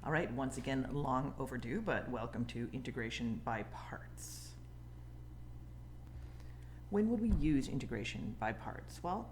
All right, once again, long overdue, but welcome to integration by parts. When would we use integration by parts? Well,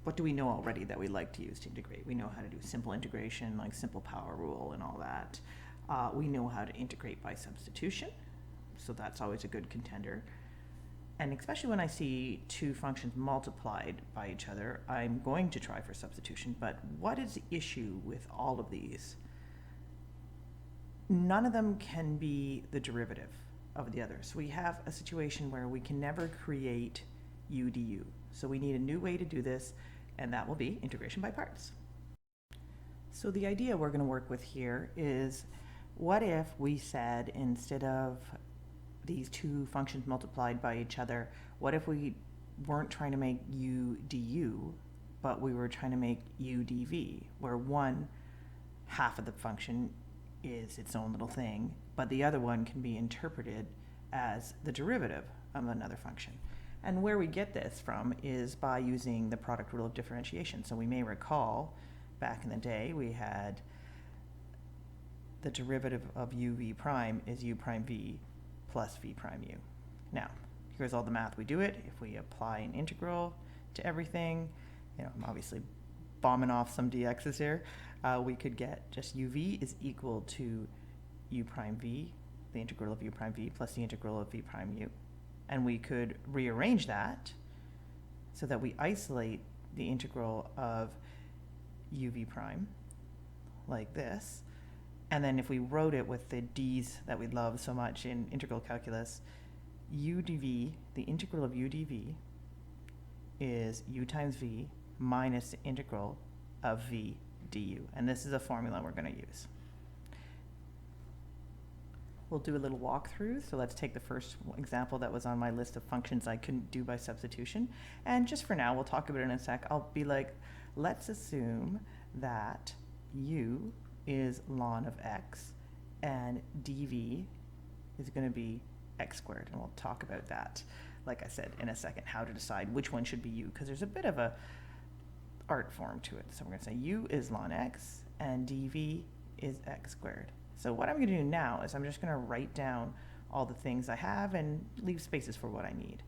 what do we know already that we like to use to integrate? We know how to do simple integration, like simple power rule and all that. We know how to integrate by substitution, so that's always a good contender. And especially when I see two functions multiplied by each other, I'm going to try for substitution, but what is the issue with all of these? None of them can be the derivative of the other. So we have a situation where we can never create u du. So we need a new way to do this, and that will be integration by parts. So the idea we're going to work with here is, what if we said, instead of these two functions multiplied by each other, what if we weren't trying to make u du, but we were trying to make u dv, where one half of the function is its own little thing, but the other one can be interpreted as the derivative of another function. And where we get this from is by using the product rule of differentiation. So we may recall back in the day we had the derivative of uv prime is u prime v plus v prime u. Now, here's all the math we do it. If we apply an integral to everything, I'm obviously bombing off some dx's here, we could get just uv is equal to u prime v, the integral of u prime v, plus the integral of v prime u. And we could rearrange that so that we isolate the integral of uv prime like this. And then if we wrote it with the d's that we love so much in integral calculus, u dv, the integral of u dv, is u times v minus the integral of v du. And this is a formula we're going to use. We'll do a little walkthrough. So let's take the first example that was on my list of functions I couldn't do by substitution. And just for now, we'll talk about it in a sec. I'll be like, let's assume that u is ln of x and dv is going to be x squared. And we'll talk about that, like I said, in a second, how to decide which one should be u, because there's a bit of a art form to it. So we're going to say u is ln x and dv is x squared. So what I'm going to do now is I'm just going to write down all the things I have and leave spaces for what I need.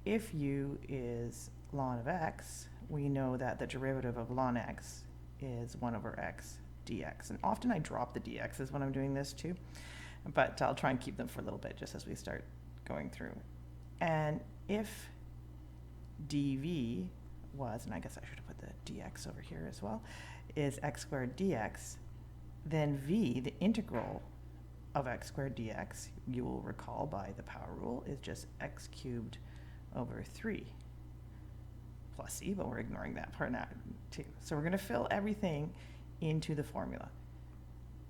If u is ln of x, we know that the derivative of ln x is 1 over x dx. And often I drop the dx's when I'm doing this too, but I'll try and keep them for a little bit just as we start going through. And if dv was, and I guess I should have put the dx over here as well, is x squared dx, then v, the integral of x squared dx, you will recall by the power rule, is just x cubed over 3 plus c, but we're ignoring that part now too. So we're going to fill everything into the formula.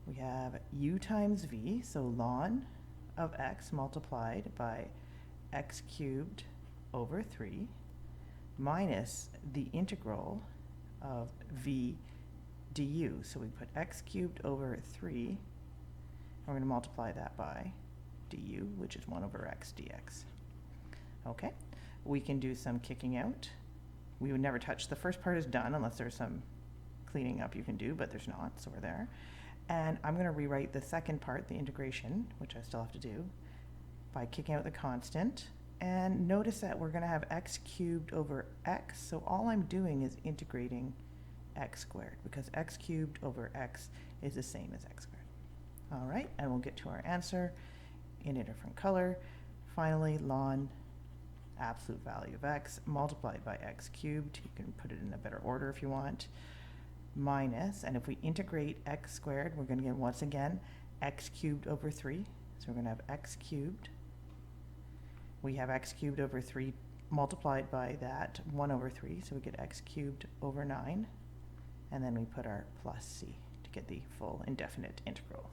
We have u times v, so ln of x multiplied by x cubed over 3 minus the integral of v du. So we put x cubed over 3, and we're going to multiply that by du, which is 1 over x dx. Okay, we can do some kicking out. We would never touch, the first part is done unless there's some cleaning up you can do, but there's not, so we're there. And I'm going to rewrite the second part, the integration, which I still have to do, by kicking out the constant. And notice that we're going to have x cubed over x, so all I'm doing is integrating x squared, because x cubed over x is the same as x squared. All right, and we'll get to our answer in a different color. Finally, ln absolute value of x multiplied by x cubed, you can put it in a better order if you want, minus, and if we integrate x squared, we're going to get, once again, x cubed over 3. So we're going to have x cubed. We have x cubed over 3 multiplied by that 1 over 3, so we get x cubed over 9. And then we put our plus c to get the full indefinite integral.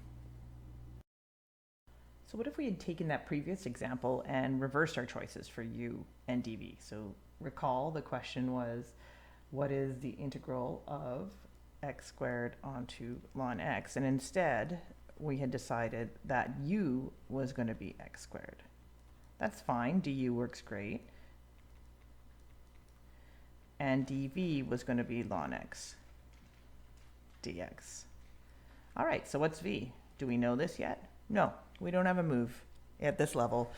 So what if we had taken that previous example and reversed our choices for u and dv? So recall the question was, what is the integral of x squared onto ln x? And instead, we had decided that u was going to be x squared. That's fine, du works great. And dv was going to be ln x dx. All right, so what's v? Do we know this yet? No, we don't have a move at this level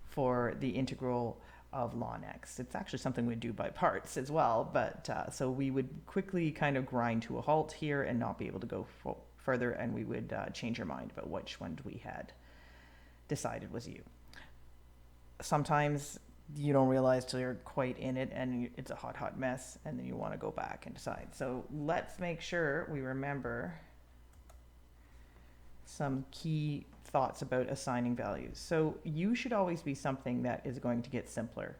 for the integral of ln x. It's actually something we do by parts as well, but so we would quickly kind of grind to a halt here and not be able to go further, and we would change our mind about which one we had decided was u. Sometimes you don't realize till you're quite in it and it's a hot mess, and then you want to go back and decide. So let's make sure we remember some key thoughts about assigning values. So u should always be something that is going to get simpler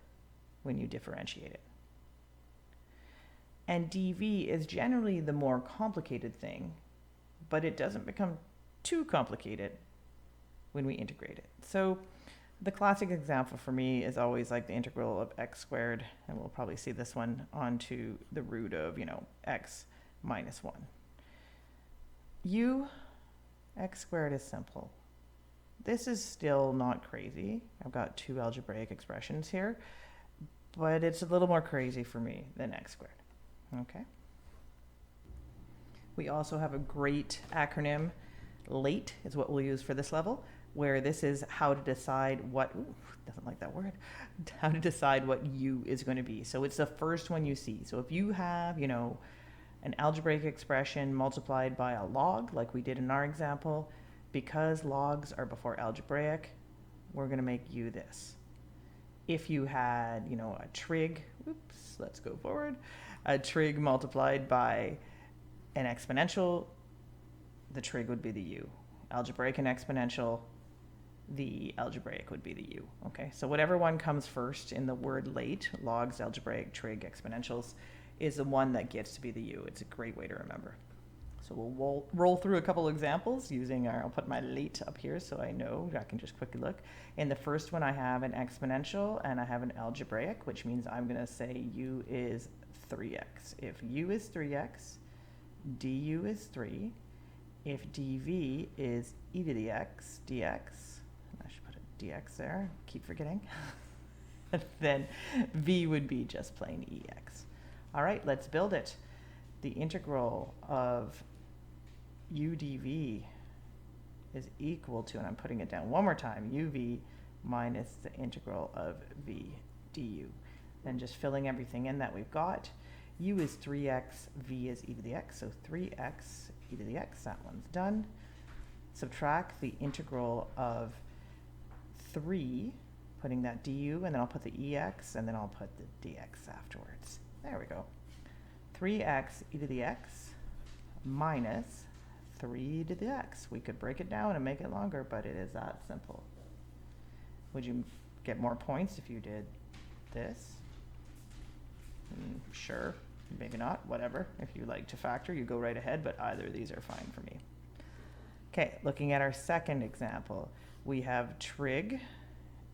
when you differentiate it. And dv is generally the more complicated thing, but it doesn't become too complicated when we integrate it. So the classic example for me is always like the integral of x squared, and we'll probably see this one onto the root of, x minus 1. X squared is simple. This is still not crazy. I've got two algebraic expressions here, but it's a little more crazy for me than x squared. Okay. We also have a great acronym. LATE is what we'll use for this level, where this is how to decide what, doesn't like that word, how to decide what u is going to be. So it's the first one you see. So if you have, an algebraic expression multiplied by a log, like we did in our example, because logs are before algebraic, we're going to make u this. If you had, a trig, let's go forward, a trig multiplied by an exponential, the trig would be the u. Algebraic and exponential, the algebraic would be the u. Okay, so whatever one comes first in the word LATE, logs, algebraic, trig, exponentials, is the one that gets to be the u. It's a great way to remember. So we'll roll through a couple examples using I'll put my LATE up here so I know, I can just quickly look. In the first one I have an exponential and I have an algebraic, which means I'm going to say u is 3x. If u is 3x, du is 3. If dv is e to the x dx, I should put a dx there, keep forgetting, then v would be just plain ex. All right, let's build it. The integral of u dv is equal to, and I'm putting it down one more time, uv minus the integral of v du. And just filling everything in that we've got. U is 3x, v is e to the x, so 3x e to the x, that one's done. Subtract the integral of 3, putting that du, and then I'll put the ex, and then I'll put the dx afterwards. There we go. 3x e to the x minus 3 to the x. We could break it down and make it longer, but it is that simple. Would you get more points if you did this? Sure, maybe not, whatever. If you like to factor, you go right ahead, but either of these are fine for me. Okay, looking at our second example, we have trig,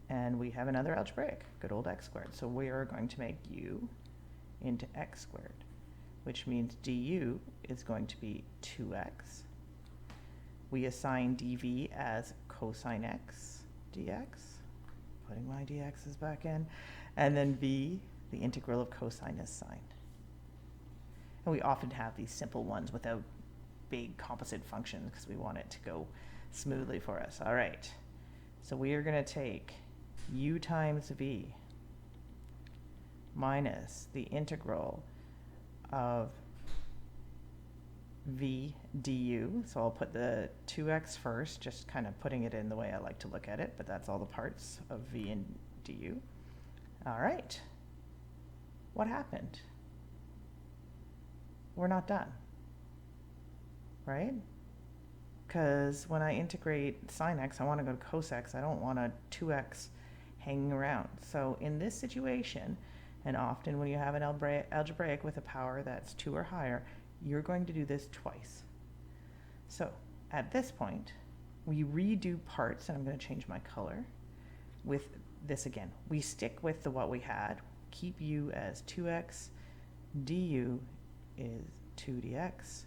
and we have another algebraic, good old x squared. So we are going to make u into x squared, which means du is going to be 2x. We assign dv as cosine x dx, putting my dx's back in, and then v, the integral of cosine is sine. And we often have these simple ones without big composite functions because we want it to go smoothly for us. All right, so we are going to take u times v minus the integral of v du. So I'll put the 2x first, just kind of putting it in the way I like to look at it, but that's all the parts of v and du. All right. What happened? We're not done, right? Because when I integrate sine x, I want to go to cos x. I don't want a 2x hanging around. So in this situation, and often when you have an algebraic with a power that's 2 or higher, you're going to do this twice. So at this point, we redo parts, and I'm going to change my color with this again. We stick with what we had. Keep u as 2x, du is 2 dx.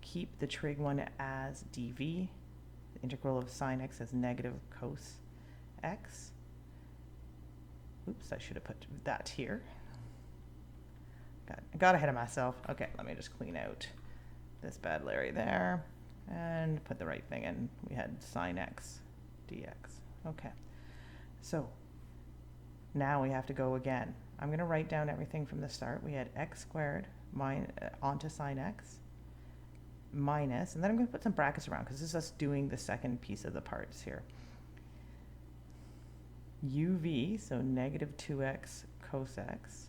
Keep the trig one as dv. The integral of sine x as negative cos x. Oops, I should have put that here. Got ahead of myself. Okay, let me just clean out this bad Larry there. put the right thing in. We had sine x dx. Okay. So now we have to go again. I'm going to write down everything from the start. We had x squared onto sine x minus, and then I'm going to put some brackets around because this is us doing the second piece of the parts here. uv, so negative 2x cos x,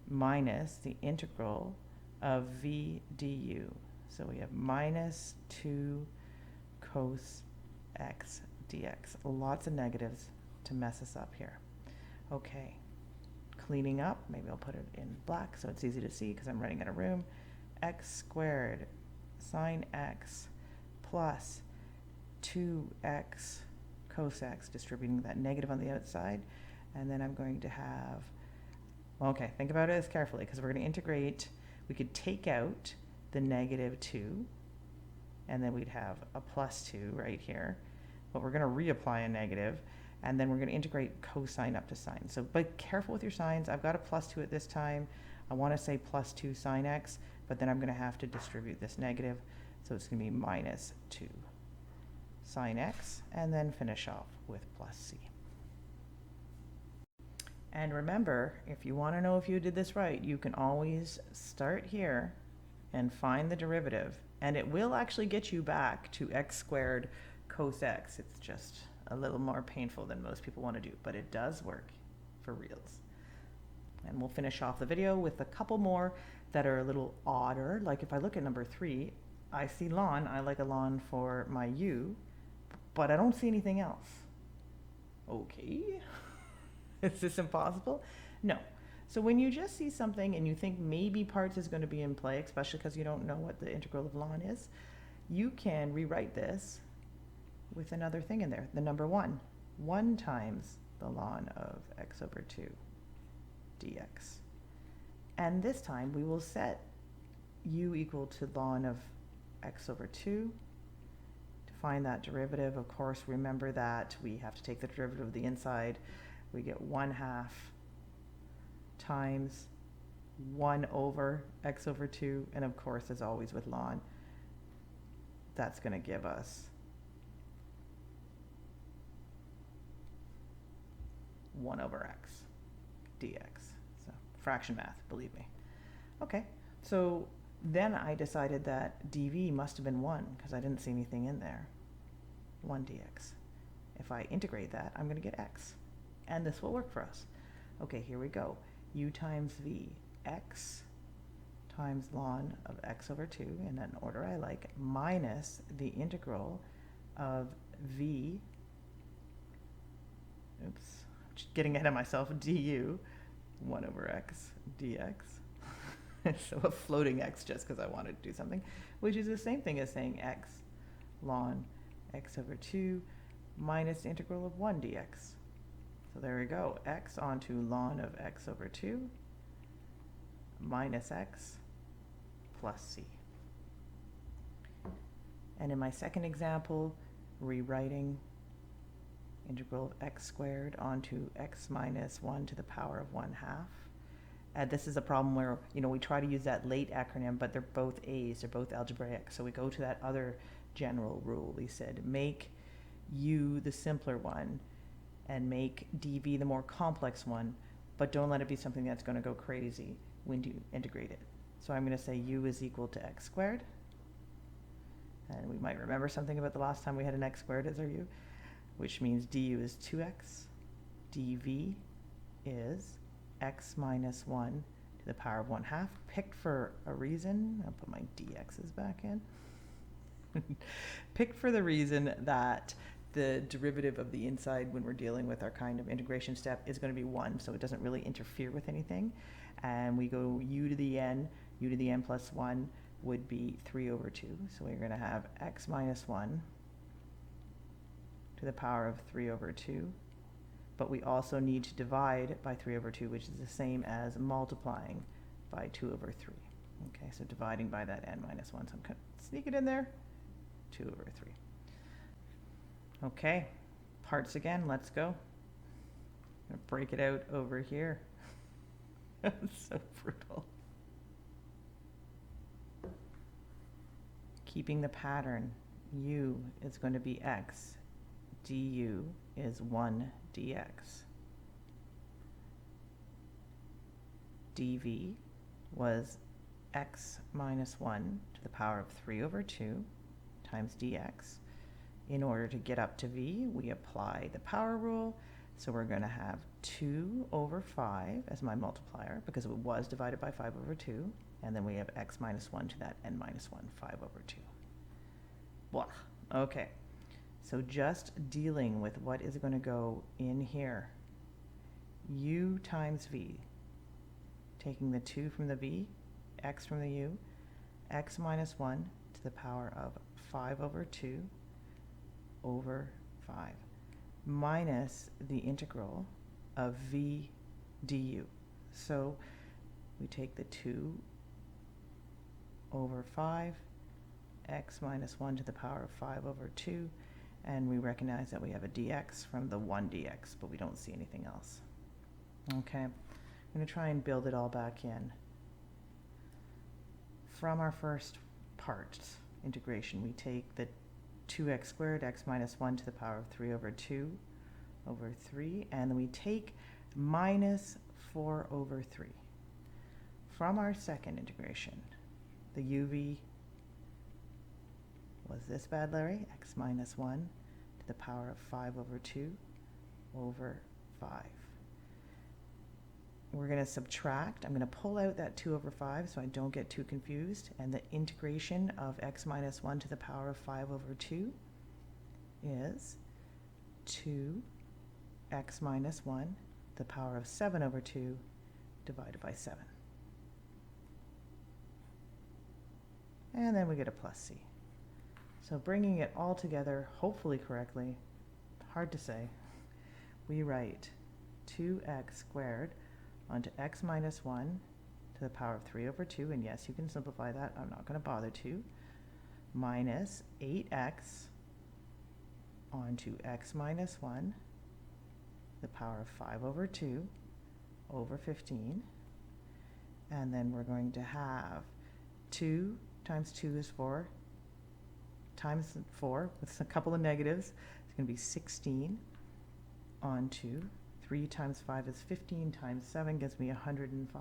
minus the integral of v du. So we have minus 2 cos x dx. Lots of negatives to mess us up here. Okay, cleaning up, maybe I'll put it in black so it's easy to see because I'm writing in a room. X squared sine x plus 2x cos x, distributing that negative on the outside. And then I'm going to have, okay, think about it as carefully because we're going to integrate. We could take out the negative 2, and then we'd have a plus 2 right here. But we're going to reapply a negative, and then we're going to integrate cosine up to sine. So be careful with your signs. I've got a plus 2 at this time. I want to say plus 2 sine x, but then I'm going to have to distribute this negative. So it's going to be minus 2 sine x, and then finish off with plus c. And remember, if you want to know if you did this right, you can always start here and find the derivative, and it will actually get you back to x squared cos x. It's just a little more painful than most people want to do, but it does work for reals. And we'll finish off the video with a couple more that are a little odder. Like if I look at number 3, I see ln. I like a ln for my u, but I don't see anything else. Okay. Is this impossible? No. So when you just see something and you think maybe parts is going to be in play, especially because you don't know what the integral of ln is, you can rewrite this with another thing in there, the number 1. 1 times the ln of x over 2 dx. And this time we will set u equal to ln of x over 2. To find that derivative, of course, remember that we have to take the derivative of the inside. We get 1/2 times 1 over x over 2, and of course, as always with ln, that's going to give us 1 over x dx. So fraction math, believe me. Okay, so then I decided that dv must have been 1 because I didn't see anything in there. 1 dx. If I integrate that, I'm going to get x. And this will work for us. Okay, here we go. U times v, x times ln of x over 2, in an order I like, minus the integral of v, oops, I'm just getting ahead of myself, du, 1 over x dx. So a floating x just because I wanted to do something, which is the same thing as saying x ln x over 2 minus the integral of 1 dx. So there we go, x onto ln of x over 2 minus x plus c. And in my second example, rewriting integral of x squared onto x minus 1 to the power of 1/2. And this is a problem where, we try to use that late acronym, but they're both A's, they're both algebraic. So we go to that other general rule. We said make u the simpler one and make dv the more complex one, but don't let it be something that's going to go crazy when you integrate it. So I'm going to say u is equal to x squared. And we might remember something about the last time we had an x squared as our u, which means du is 2x. dv is x minus 1 to the power of 1/2, picked for a reason. I'll put my dx's back in. Picked for the reason that the derivative of the inside when we're dealing with our kind of integration step is going to be 1, so it doesn't really interfere with anything. And we go u to the n plus 1 would be 3 over 2. So we're going to have x minus 1 to the power of 3 over 2. But we also need to divide by 3 over 2, which is the same as multiplying by 2 over 3. Okay, so dividing by that n minus 1. So I'm going to sneak it in there, 2 over 3. Okay, parts again, let's go. I'm going to break it out over here. That's so brutal. Keeping the pattern, u is going to be x, du is 1 dx. dv was x minus 1 to the power of 3 over 2 times dx. In order to get up to v, we apply the power rule. So we're going to have 2 over 5 as my multiplier, because it was divided by 5 over 2. And then we have x minus 1 to that n minus 1, 5 over 2. Blah. Okay. So just dealing with what is going to go in here. U times v. Taking the 2 from the v, x from the u, x minus 1 to the power of 5 over 2 over 5, minus the integral of v du. So we take the 2 over 5, x minus 1 to the power of 5 over 2, and we recognize that we have a dx from the 1 dx, but we don't see anything else. Okay, I'm going to try and build it all back in. From our first part, integration, we take the 2x squared, x minus 1 to the power of 3 over 2 over 3, and then we take minus 4 over 3. From our second integration, the uv was this bad, Larry? X minus 1 to the power of 5 over 2 over 5. We're going to subtract. I'm going to pull out that 2 over 5 so I don't get too confused. And the integration of x minus 1 to the power of 5 over 2 is 2x minus 1 to the power of 7 over 2 divided by 7. And then we get a plus c. So bringing it all together, hopefully correctly, hard to say, we write 2x squared onto x minus 1 to the power of 3 over 2, and yes, you can simplify that, I'm not going to bother to, minus 8x onto x minus 1 to the power of 5 over 2 over 15, and then we're going to have 2 times 2 is 4, times 4 with a couple of negatives, it's going to be 16 onto 3 times 5 is 15 times 7 gives me 105.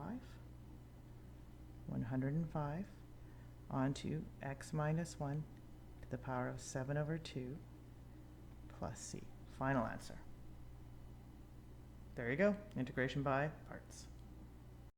105 onto x minus 1 to the power of 7 over 2 plus c. Final answer. There you go, integration by parts.